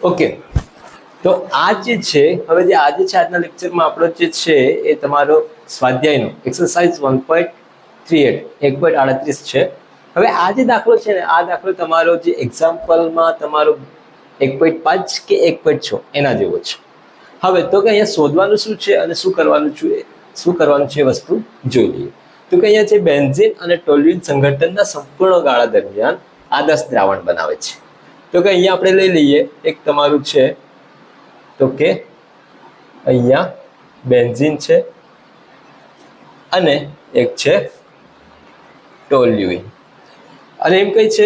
Okay, તો આ જે છે હવે જે આજે છે આજના લેક્ચરમાં આપણો જે છે એ તમારો સ્વાધ્યાયનો એક્સરસાઇઝ 1.38 1.38 છે. હવે આ જે દાખલો છે ને આ દાખલો તમારો જે એક્ઝામ્પલમાં તમારો 1.5 કે 1.6 એના જેવો છે. હવે તો કે અહીંયા શોધવાનું શું છે અને શું કરવાનું છે એ વસ્તુ જોઈ લઈએ. તો કે અહીંયા છે બેન્ઝીન અને ટોલ્યુઇન સંઘટનના સંપૂર્ણ ગાળા દરમિયાન આદર્શ દ્રાવણ બનાવે છે. તો કે અહીંયા આપણે લઈ લઈએ એક તમારું છે તો કે અહીંયા બેન્ઝીન છે અને એક છે ટોલ્યુઇન અને એમ કઈ છે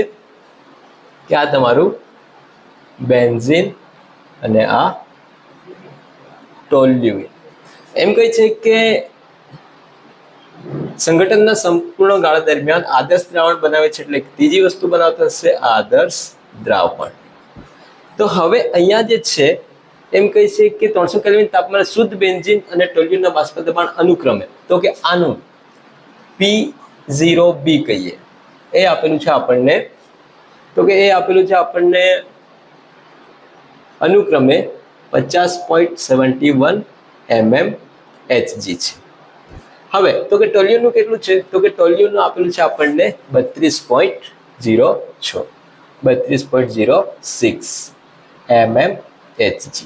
કે આ તમારું બેન્ઝીન અને આ ટોલ્યુઇન એમ કઈ છે કે સંગઠનના સંપૂર્ણ ગાળા દરમિયાન આદર્શ દ્રાવણ બનાવે છે એટલે ત્રીજી વસ્તુ બનાવતા હશે આદર્શ દ્રાવણ. તો હવે અહીંયા જે છે એમ કહે છે કે 300 કેલ્વિન તાપમાને શુદ્ધ બેન્ઝીન અને ટોલ્યુઇનના બાષ્પ દબાણ અનુક્રમે તો કે આનું P0B કહીએ એ આપેલું છે આપણને. તો કે એ આપેલું છે આપણને અનુક્રમે 50.71 mmHg છે. હવે તો કે ટોલ્યુઇનનું કેટલું છે તો કે ટોલ્યુઇનનું આપેલું છે આપણને 32.06 32.06 mmHg.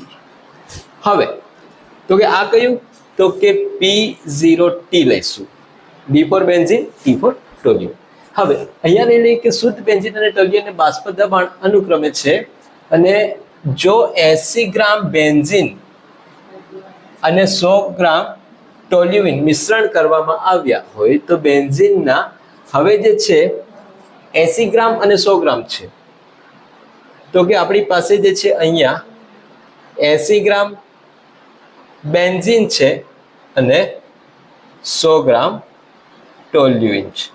હવે તો કે આ કયું તો કે P0T લઈશું, B for benzene, T for toluene. હવે અહીંયા લઈ લઈએ કે શુદ્ધ બેન્ઝીન અને ટોલ્યુઇનને બાષ્પ દબાણ અનુક્રમે છે અને જો 80 ગ્રામ બેન્ઝીન અને 100 ગ્રામ ટોલ્યુઇન મિશ્રણ કરવામાં આવ્યા હોય તો બેન્ઝીનના હવે જે છે 80 ગ્રામ અને 100 ગ્રામ છે તો કે આપણી પાસે જે છે અહીંયા 80 ગ્રામ બેન્ઝીન છે અને 100 ગ્રામ ટોલ્યુઇન છે.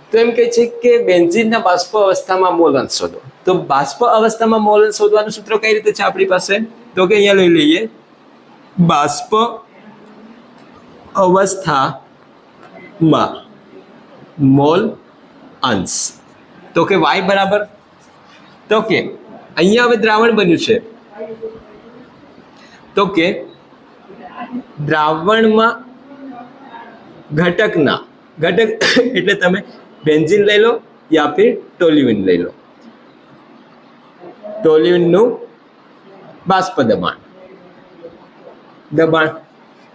તો એમ કહે છે કે બેન્ઝીનના બાષ્પ અવસ્થામાં મોલ અંશ શોધો. તો બાષ્પ અવસ્થામાં મોલ અંશ શોધવાનું સૂત્ર કઈ રીતે છે આપણી પાસે તો કે અહીંયા લઈ લઈએ બાષ્પ અવસ્થામાં મોલ અંશ તો કે y બરાબર તો કે અહીંયા હવે દ્રાવણ બન્યું છે તો કે દ્રાવણમાં ઘટક એટલે તમે બેન્ઝીન લઈ લો યા ફિર ટોલ્યુઇન લઈ લો. ટોલ્યુઇનનું બાષ્પ દબાણ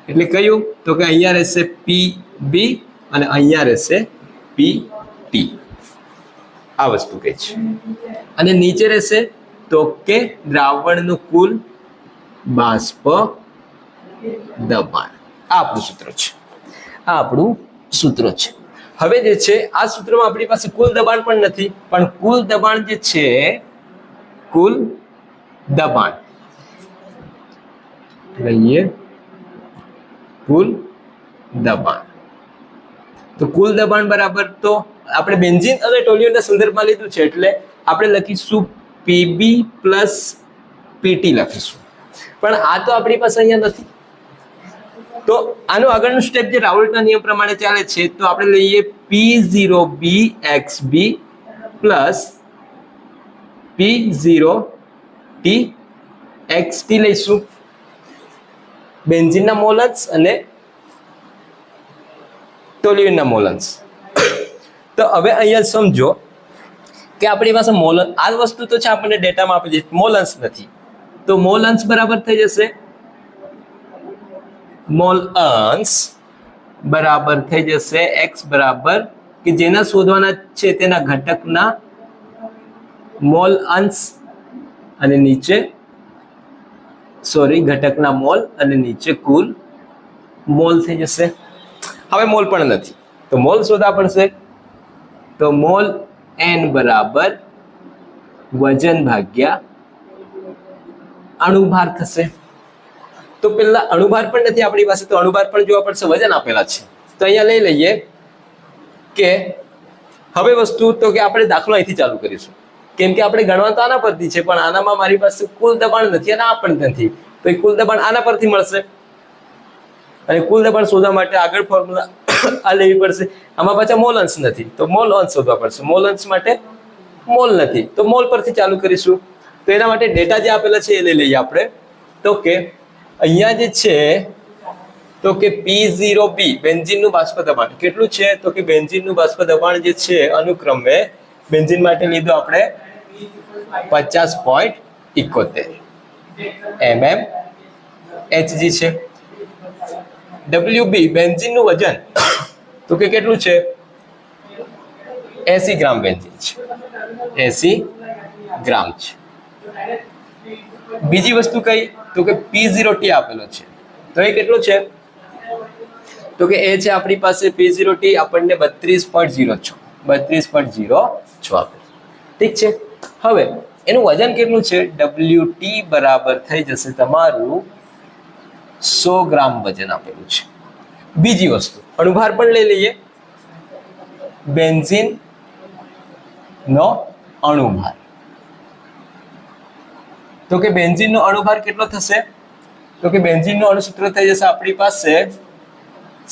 એટલે કયું તો કે અહીંયા રહેશે PB અને અહીંયા રહેશે PT. આ વસ્તુ કહે છે અને નીચે રહેશે તો કે દ્રાવણનું કુલ બાષ્પ દબાણ. આ આપણું સૂત્ર છે. હવે જે છે આ સૂત્રમાં આપણી પાસે કુલ દબાણ પણ નથી પણ કુલ દબાણ જે છે કુલ દબાણ લઈએ કુલ દબાણ તો કુલ દબાણ બરાબર તો આપણે બેન્ઝીન અને ટોલ્યુઇનના સંદર્ભમાં લીધું છે એટલે આપણે લખીશું PB પ્લસ PT લખીશું પણ આ તો આપણી પાસે અહીંયા નથી. તો આનું આગળનું સ્ટેપ જે રાઉલ્ટના નિયમ પ્રમાણે ચાલે છે તો આપણે લઈએ P0B XB plus P0T XT લઈશું બેન્ઝીનના મોલ અંશ અને ટોલ્યુઇનના મોલ અંશ. તો હવે અહીંયા સમજો કે આપણી પાસે મોલ આ વસ્તુ તો છે આપણને ડેટામાં આપી છે મોલ અંશ નથી તો મોલ અંશ બરાબર થઈ જશે મોલ અંશ બરાબર થઈ જશે x બરાબર કે જેના શોધવાના છે તેના ઘટકના મોલ અંશ અને નીચે ઘટકના મોલ અને નીચે કુલ મોલ થઈ જશે. હવે મોલ પણ નથી તો મોલ શોધવા પડશે તો મોલ n બરાબર વજન ભાગ્યા અણુભાર થશે. તો પેલા અણુભાર પણ નથી આપણી પાસે તો અણુભાર પણ જોવા પડશે, વજન આપેલા છે તો અહીંયા લઈ લઈએ કે હવે વસ્તુ તો કે આપણે દાખલો અહીંથી ચાલુ કરીશું કેમ કે આપણે ગણવા તો આના પરથી છે પણ આનામાં મારી પાસે કુલ દબાણ નથી અને આ પણ નથી તો એ કુલ દબાણ આના પરથી મળશે અને કુલ દબાણ શોધવા માટે આગળ ફોર્મ્યુલા આ લેવી પડશે. આમાં પાછા મોલ અંશ નથી તો મોલ અંશ શોધવા પડશે. મોલ અંશ માટે મોલ નથી, તો મોલ પરથી ચાલુ કરીશું. તો એના માટે ડેટા જે આપેલા છે એ લઈ લઈએ આપણે. તો કે અહીંયા જે છે તો કે P0B બેન્ઝીનનું બાષ્પ દબાણ કેટલું છે? તો કે બેન્ઝીનનું બાષ્પ દબાણ જે છે અનુક્રમે બેન્ઝીન માટે લીધું આપણે 50.71 mm Hg છે. WB બેન્ઝીનનું વજન તો કે કેટલું છે? 80 ગ્રામ બેન્ઝીન છે, 80 ગ્રામ છે. બીજી વસ્તુ કઈ? તો કે P0T આપેલો છે, તો એ કેટલો છે? તો કે એ છે આપણી પાસે P0T આપણને 32.06 આપેલ. ઠીક છે. હવે એનું વજન કેટલું છે? WT બરાબર થઈ જશે તમારું 100 ગ્રામ વજન આપેલું છે. બીજી વસ્તુ અણુભાર પણ લઈ લઈએ. બેન્ઝીન નો અણુભાર, તો કે બેન્ઝીનનો અણુભાર કેટલો થશે? તો કે બેન્ઝીનનો અણુસૂત્ર થઈ જશે આપણી પાસે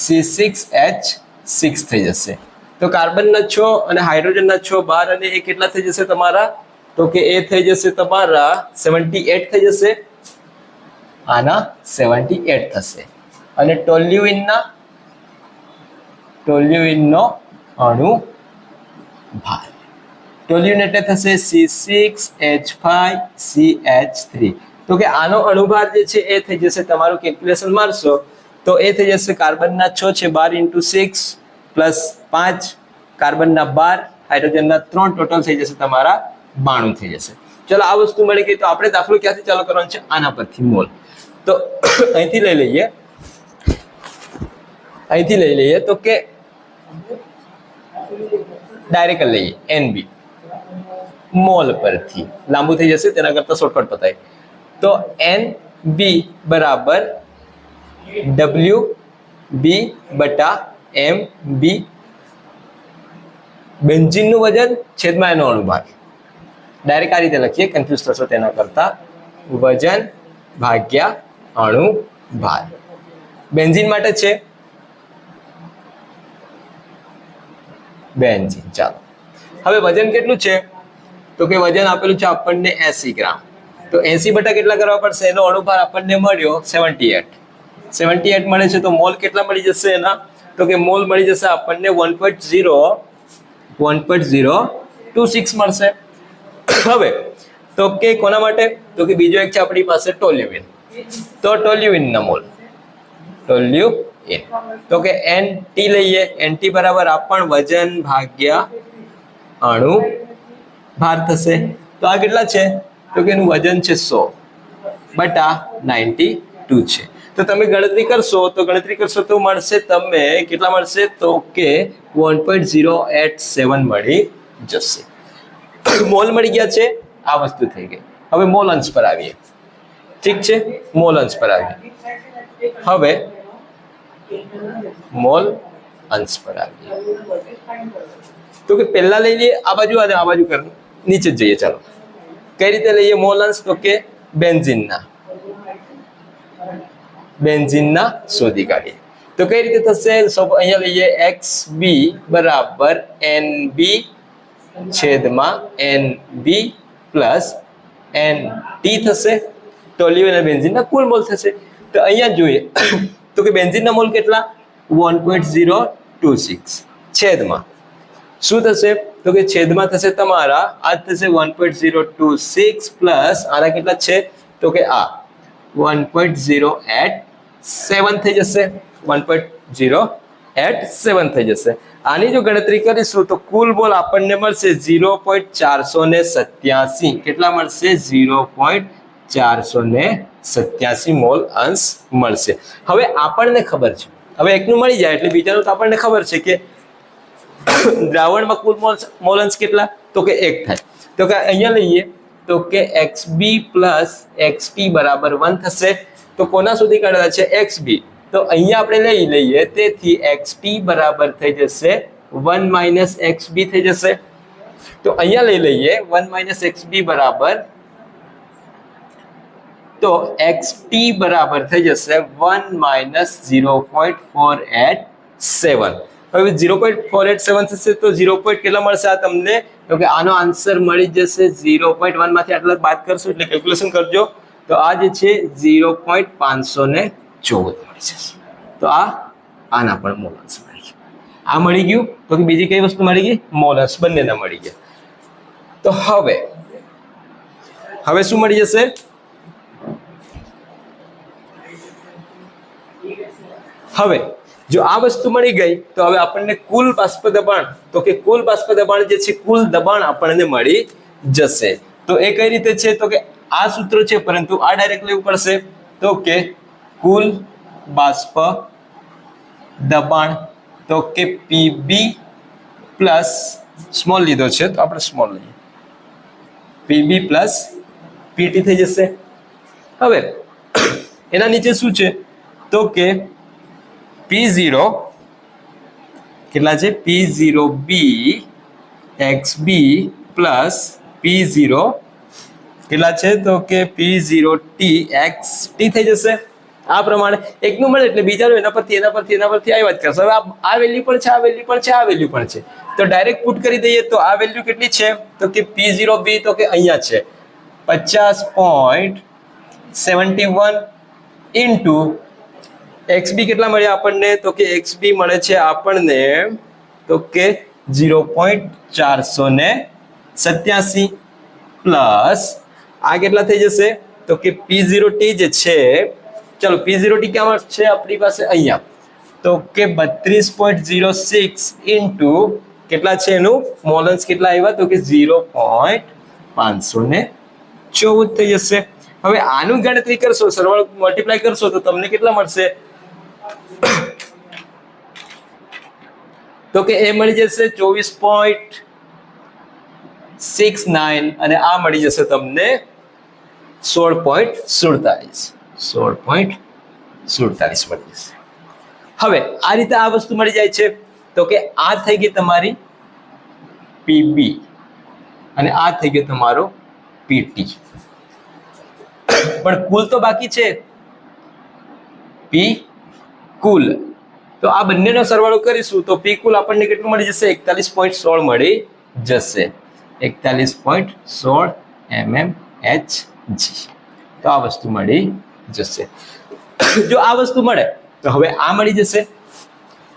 C6H6 થઈ જશે. તો કાર્બનના 6 અને હાઇડ્રોજનના 6 12 અને એ કેટલા થઈ જશે તમારા? તો કે એ થઈ જશે તમારા 78 થઈ જશે. આના 78 થશે. અને ટોલ્યુઇનનો અણુભાર, ટોલ્યુઇન એટલે થશે C6H5CH3. તો કે આનો અણુભાર જે છે એ થઈ જશે તમારું, કેલ્ક્યુલેશન મારશો તો એ થઈ જશે કાર્બનના 6 છે 12 × 6 પ્લસ 5, કાર્બનના 12, હાઇડ્રોજનના 3, ટોટલ થઈ જશે તમારા 92 થઈ જશે. ચલો આ વસ્તુ મળી ગઈ. તો આપણે દાખલો ક્યાંથી ચાલુ કરવાનો છે? આના પરથી મોલ. તો અહીંથી લઈ લઈએ તો કે ડાયરેક્ટ લઈએ NB મોલ પરથી, લાંબુ થઈ જશે તેના કરતા શોર્ટકટ પતાય. તો NB બરાબર WB બટા MB, બેન્ઝીનનું વજન છેદમાં એનો અણુભાર. ડાયરેક્ટ આ રીતે લખીએ, કન્ફ્યુઝ થશો તેના કરતા. વજન ભાગ્યા અણુભાર. બેન્ઝીન માટે છે બેન્ઝીન. ચાલો હવે વજન કેટલું છે? તો કે વજન આપેલું છે આપણને 80 ગ્રામ. તો 80 બટા કેટલા કરવા પડશે? એનો અણુભાર આપણને મળ્યો 78 મળે છે. તો મોલ કેટલા મળી જશે એના? તો કે મોલ મળી જશે આપણને 1.026 મળશે. હવે તો કે કોના માટે? તો કે બીજો એક છે આપણી પાસે ટોલ્યુઇન. તો ટોલ્યુઇનના મોલ, ટોલ્યુઇન તો કે NT લઈએ. NT બરાબર આ પણ વજન ભાગ્યા અણુભાર થશે. તો આ કેટલા છે? તો કે એનું વજન છે 100 બટા 92 છે. તો તમે ગણતરી કરશો તો મળશે તમે કેટલા મળશે? તો કે 1.087 મળી જશે. મોલ મળી ગયા છે. આ વસ્તુ થઈ ગઈ. હવે મોલ અંશ પર આવીએ. ઠીક છે, મોલ અંશ પર આવીએ. હવે મોલ અંશ પર આવીએ તો કે પહેલા લઈ લઈએ આ બાજુ અને આ બાજુ કર નીચે જ જઈએ. ચાલો કઈ રીતે લઈએ મોલ અંશ? તો કે બેન્ઝીનના શોધી કાઢીએ. તો કઈ રીતે થશે? અહીંયા લઈએ XB બરાબર NB છેદમાં NB પ્લસ NT થશે. ટોલ્યુઇન અને બેન્ઝીનના કુલ મોલ થશે. તો અહીંયા જોઈએ તો કે બેન્ઝીનના મોલ કેટલા? 1.026 છેદમાં શું થશે? તો કે છેદમાં થશે તમારા આ થશે 1.026 પ્લસ આના કેટલા છે? તો કે આ 1.087 થઈ જશે. 1.087 થઈ જશે. આની જો ગણતરી કરીશું તો કુલ મોલ આપણને મળશે 0.487. કેટલા મળશે? 0.487 મોલ અંશ મળશે. હવે આપણને ખબર છે, હવે એકનું મળી જાય એટલે બીજાનું તો આપણને ખબર છે કે દ્રાવણમાં કુલ મોલ અંશ કેટલા? તો કે 1 થાય. તો કે અહીંયા લઈએ તો કે XB પ્લસ XT બરાબર 1 થશે. તો કોના સુધી કાઢેલા છે? XB. તો અહીંયા આપણે લઈ લઈએ, તેથી XT બરાબર થઈ જશે 1 - XB થઈ જશે. તો અહીંયા લઈ લઈએ 1 - XB બરાબર, તો XT બરાબર થઈ જશે 1 - 0.487. હવે 0.487 થશે તો 0. કેટલા મળશે આ તમને? તો કે આનો આન્સર મળી જશે 0.1 માંથી આટલા બાદ કરશો એટલે કેલ્ક્યુલેશન કરજો તો આ જે છે 0.514 મળી જશે. તો આના પણ મોલન્સ મળી ગયું. આ મળી ગયું તો કે બીજી કઈ વસ્તુ મળી ગઈ? મોલન્સ. બંનેના મળી ગયા. તો હવે શું મળી જશે? હવે જો આ વસ્તુ મળી ગઈ તો હવે આપણને કુલ બાષ્પ દબાણ તો કે કુલ બાષ્પ દબાણ જે છે કુલ દબાણ આપણને મળી જશે. તો એ કઈ રીતે છે? તો કે આ સૂત્ર છે પરંતુ આ ડાયરેક્ટ લેવું પડશે. તો કે કુલ બાષ્પ દબાણ તો કે પીબી પ્લસ સ્મોલ લીધો છે તો આપણે સ્મોલ લઈએ પીબી પ્લસ પીટી થઈ જશે. હવે એના નીચે શું છે? તો કે P0 કેટલા છે? P0B XB પ્લસ P0 કેટલા છે? તો કે P0T XT થઈ જશે. આ પ્રમાણે એકનું મળે એટલે બીજાનું એના પરથી આવ્યા જ કરશે. હવે આ વેલ્યુ પણ છે, આ વેલ્યુ પણ છે, આ વેલ્યુ પણ છે તો ડાયરેક્ટ પુટ કરી દઈએ તો આ વેલ્યુ કેટલી છે? તો કે P0B તો કે અહીંયા છે 50.71 ઇન્ટુ XB કેટલા મળ્યા આપણને? તો કે XB મળે છે આપણને તો કે 0.487 પ્લસ આ કેટલા થઈ જશે? તો કે P0T જે છે ચલો P0T ક્યાં છે આપણી પાસે? અહીંયા તો કે 32.06 ઇન્ટુ કેટલા છે એનું મોલન્સ કેટલા આવ્યા? તો કે 0.514 થઈ જશે. હવે આનું ગણતરી કરશો, સરવાળો મલ્ટીપ્લાય કરશો તો તમને કેટલા મળશે? તો કે એ મળી જશે 24.69 અને આ મળી જશે તમને 16.47 મળી જશે. હવે આ રીતે આ વસ્તુ મળી જાય છે તો કે આ થઈ ગઈ તમારી પીબી અને આ થઈ ગયો તમારો પીટી. પણ કુલ તો બાકી છે પી કુલ. તો આ બંનેનો સરવાળો કરીશું તો પી કુલ આપણને કેટલું મળી જશે? 41.16 મળી જશે. 41.16 mmHg. તો આ વસ્તુ મળી જશે. જો આ વસ્તુ મળે તો હવે આ મળી જશે.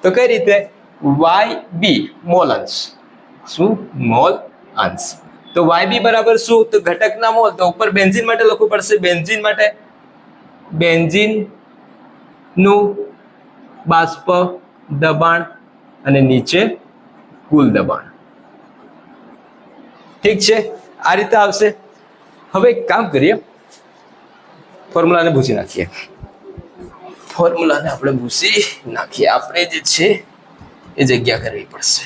તો કઈ રીતે? YB મોલ અંશ. શું? મોલ અંશ. તો YB બરાબર શું? તો ઘટકના મોલ. તો ઉપર બેન્ઝીન માટે લખવું પડશે. બેન્ઝીન માટે બેન્ઝીન નું બાષ્પ દબાણ અને નીચે કુલ દબાણ. ઠીક છે, આ રીતે આવશે. હવે એક કામ કરીએ, ફોર્મ્યુલાને ભૂસી નાખીએ. આપણે જે છે એ જગ્યા કરવી પડશે.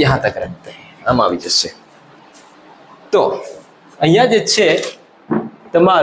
યહાં તક રખતે હૈ. આમ આવી જશે. તો અહીંયા જે છે તમારું